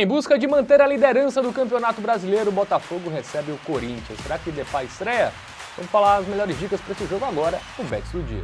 Em busca de manter a liderança do Campeonato Brasileiro, o Botafogo recebe o Corinthians. Será que Depay estreia? Vamos falar as melhores dicas para esse jogo agora, no Bets do Dia.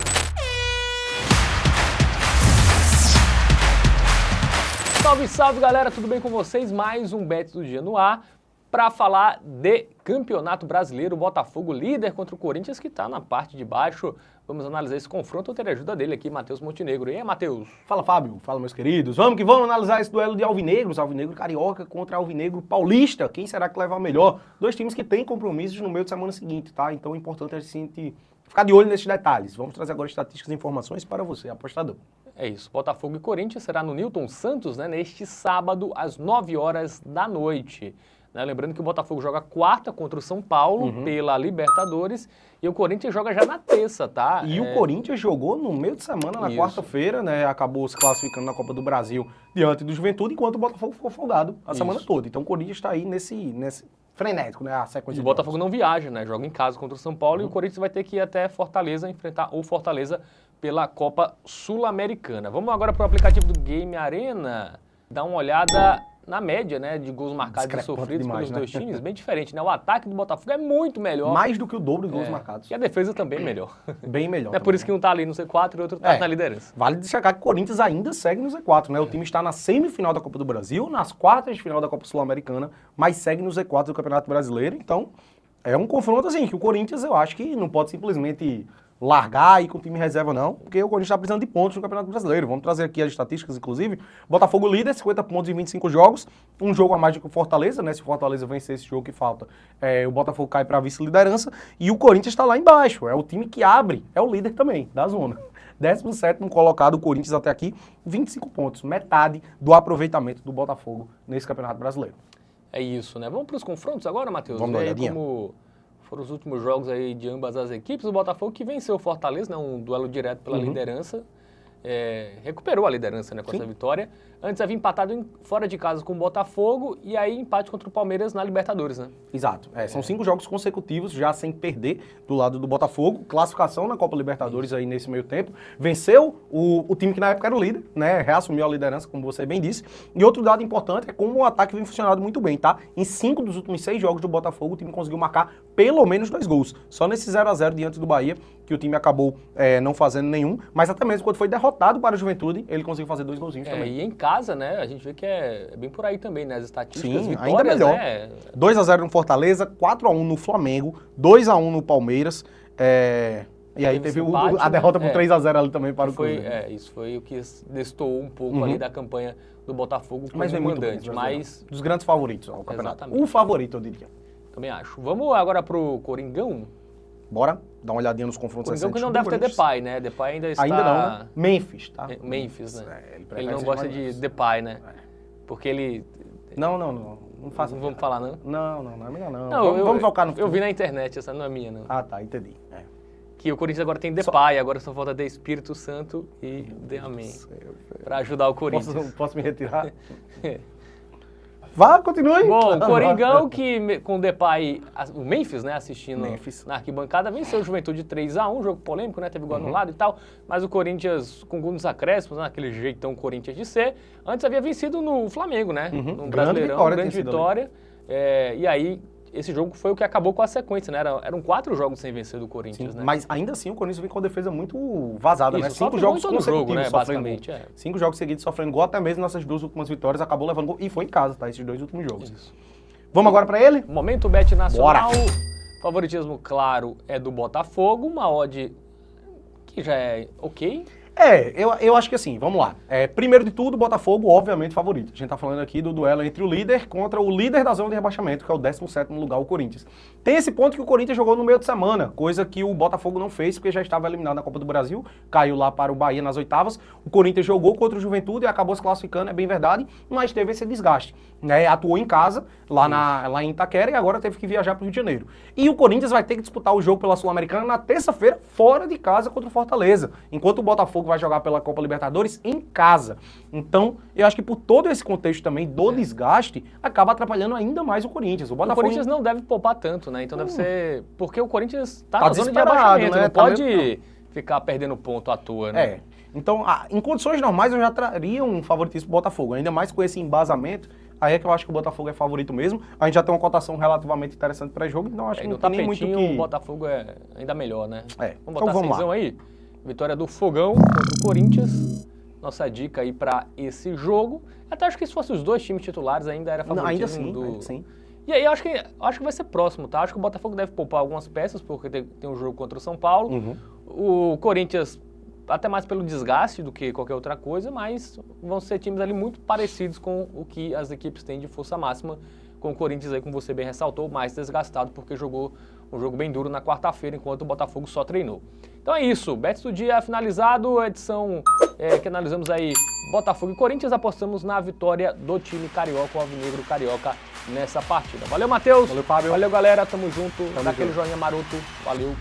Salve, salve galera, tudo bem com vocês? Mais um Bets do Dia no ar para falar de Campeonato Brasileiro, o Botafogo líder contra o Corinthians que está na parte de baixo. Vamos analisar esse confronto, eu terei a ajuda dele aqui, Matheus Montenegro. E aí, Matheus? Fala, Fábio. Fala, meus queridos. Vamos que vamos analisar esse duelo de alvinegros, alvinegro carioca contra alvinegro paulista. Quem será que leva a melhor? Dois times que têm compromissos no meio de semana seguinte, tá? Então é importante a gente ficar de olho nesses detalhes. Vamos trazer agora estatísticas e informações para você, apostador. É isso, Botafogo e Corinthians será no Newton Santos, né, neste sábado, às 9 horas da noite. Né, lembrando que o Botafogo joga quarta contra o São Paulo pela Libertadores e o Corinthians joga já na terça, tá? E o Corinthians jogou no meio de semana, na quarta-feira, né? Acabou se classificando na Copa do Brasil diante do Juventude, enquanto o Botafogo ficou folgado a semana toda. Então o Corinthians está aí nesse frenético, né? A sequência. E o Botafogo não viaja, né? Joga em casa contra o São Paulo e o Corinthians vai ter que ir até Fortaleza enfrentar o Fortaleza pela Copa Sul-Americana. Vamos agora para o aplicativo do Game Arena, dar uma olhada na média, né, de gols marcados e sofridos pelos dois times, bem diferente, né? O ataque do Botafogo é muito melhor. Mais do que o dobro de gols marcados. E a defesa também é melhor. Bem melhor. É por isso que um tá ali no Z4 e o outro tá na liderança. Vale destacar que o Corinthians ainda segue no Z4, né? O time está na semifinal da Copa do Brasil, nas quartas de final da Copa Sul-Americana, mas segue no Z4 do Campeonato Brasileiro. Então, é um confronto assim, que o Corinthians eu acho que não pode simplesmente largar aí com o time reserva não, porque o Corinthians está precisando de pontos no Campeonato Brasileiro. Vamos trazer aqui as estatísticas, inclusive. Botafogo líder, 50 pontos em 25 jogos, um jogo a mais do que o Fortaleza, né? Se o Fortaleza vencer esse jogo que falta, o Botafogo cai para a vice-liderança e o Corinthians está lá embaixo. É o time que abre, é o líder também da zona. 17º colocado o Corinthians até aqui, 25 pontos, metade do aproveitamento do Botafogo nesse Campeonato Brasileiro. É isso, né? Vamos para os confrontos agora, Matheus? Vamos dar uma olhadinha. Como foram os últimos jogos aí de ambas as equipes, o Botafogo que venceu o Fortaleza, né, um duelo direto pela liderança, recuperou a liderança, né, com essa vitória. Antes havia empatado fora de casa com o Botafogo e aí empate contra o Palmeiras na Libertadores, né? Exato. São 5 jogos consecutivos já sem perder do lado do Botafogo. Classificação na Copa Libertadores aí nesse meio tempo. Venceu o time que na época era o líder, né? Reassumiu a liderança, como você bem disse. E outro dado importante é como o ataque vem funcionando muito bem, tá? Em 5 dos últimos 6 jogos do Botafogo, o time conseguiu marcar pelo menos 2 gols. Só nesse 0-0 diante do Bahia, que o time acabou não fazendo nenhum. Mas até mesmo quando foi derrotado para a Juventude, ele conseguiu fazer 2 golzinhos também. E em casa, né, a gente vê que é bem por aí também, né, as estatísticas, sim, vitórias, ainda melhor. Né? 2-0 no Fortaleza, 4-1 no Flamengo, 2-1 no Palmeiras, e aí teve empate, a derrota por 3-0 ali também para o Cruzeiro. Cruzeiro. Isso foi o que destoou um pouco ali da campanha do Botafogo como mandante, mas dos grandes favoritos ao campeonato. Exatamente. O favorito, eu diria. Também acho. Vamos agora pro Coringão. Bora dar uma olhadinha nos confrontos Coringão que não deve ter Depay, né? Depay ainda está... Ainda não, né? Memphis, tá? Memphis, né? Ele não gosta de Depay, né? Porque ele... Não faça. Não vamos falar, não? Não é melhor não. Vamos focar no futuro. Eu vi na internet, essa não é minha, não. Ah, tá, entendi. Que o Corinthians agora tem Depay, agora só falta de Espírito Santo e de Amém. Para ajudar o Corinthians. Posso me retirar? Vá, continue. Bom, o Coringão que com o Depay, o Memphis, né, assistindo na arquibancada, venceu o Juventude 3-1, jogo polêmico, né, teve gol anulado e tal, mas o Corinthians com gol nos acréscimos, né, aquele jeitão Corinthians de ser, antes havia vencido no Flamengo, né, no Brasileirão, grande vitória, e aí esse jogo foi o que acabou com a sequência, né, eram 4 jogos sem vencer do Corinthians, sim, né. mas ainda assim o Corinthians vem com a defesa muito vazada, né, 5 jogos consecutivos jogo, né, sofrendo basicamente, gol. 5 jogos seguidos sofrendo gol, até mesmo nessas 2 últimas vitórias acabou levando gol, e foi em casa, tá, esses 2 últimos jogos. Isso. Vamos agora pra ele? Momento Bet Nacional. Bora. Favoritismo, claro, é do Botafogo. Uma odd que já é ok. Eu acho que assim, vamos lá. Primeiro de tudo, Botafogo, obviamente, favorito. A gente tá falando aqui do duelo entre o líder contra o líder da zona de rebaixamento, que é o 17º lugar, o Corinthians. Tem esse ponto que o Corinthians jogou no meio de semana, coisa que o Botafogo não fez, porque já estava eliminado na Copa do Brasil, caiu lá para o Bahia nas oitavas. O Corinthians jogou contra o Juventude e acabou se classificando, é bem verdade, mas teve esse desgaste. Né? Atuou em casa, lá em Itaquera, e agora teve que viajar para o Rio de Janeiro. E o Corinthians vai ter que disputar o jogo pela Sul-Americana na terça-feira, fora de casa contra o Fortaleza, enquanto o Botafogo vai jogar pela Copa Libertadores em casa. Então, eu acho que por todo esse contexto também do desgaste, acaba atrapalhando ainda mais o Corinthians. O Corinthians não deve poupar tanto, né? Então deve ser... Porque o Corinthians tá na zona de abaixamento, né? Não pode ficar perdendo ponto à toa, né? Então, em condições normais, eu já traria um favoritismo pro Botafogo, ainda mais com esse embasamento aí é que eu acho que o Botafogo é favorito mesmo. A gente já tem uma cotação relativamente interessante pré-jogo, então acho que não tem nem muito que... o Botafogo é ainda melhor, né? Vamos botar então vamos lá. aí? Vitória do Fogão contra o Corinthians. Nossa dica aí pra esse jogo. Até acho que se fosse os dois times titulares ainda era favoritismo ainda sim. E aí eu acho que vai ser próximo, tá? Acho que o Botafogo deve poupar algumas peças, porque tem um jogo contra o São Paulo. O Corinthians, até mais pelo desgaste do que qualquer outra coisa, mas vão ser times ali muito parecidos com o que as equipes têm de força máxima, com o Corinthians aí, como você bem ressaltou, mais desgastado, porque jogou um jogo bem duro na quarta-feira, enquanto o Botafogo só treinou. Então é isso, Bets do Dia finalizado, a edição que analisamos aí Botafogo e Corinthians, apostamos na vitória do time carioca, o alvinegro carioca, nessa partida. Valeu, Matheus. Valeu, Fábio. Valeu, galera. Tamo junto. Dá aquele joinha maroto. Valeu.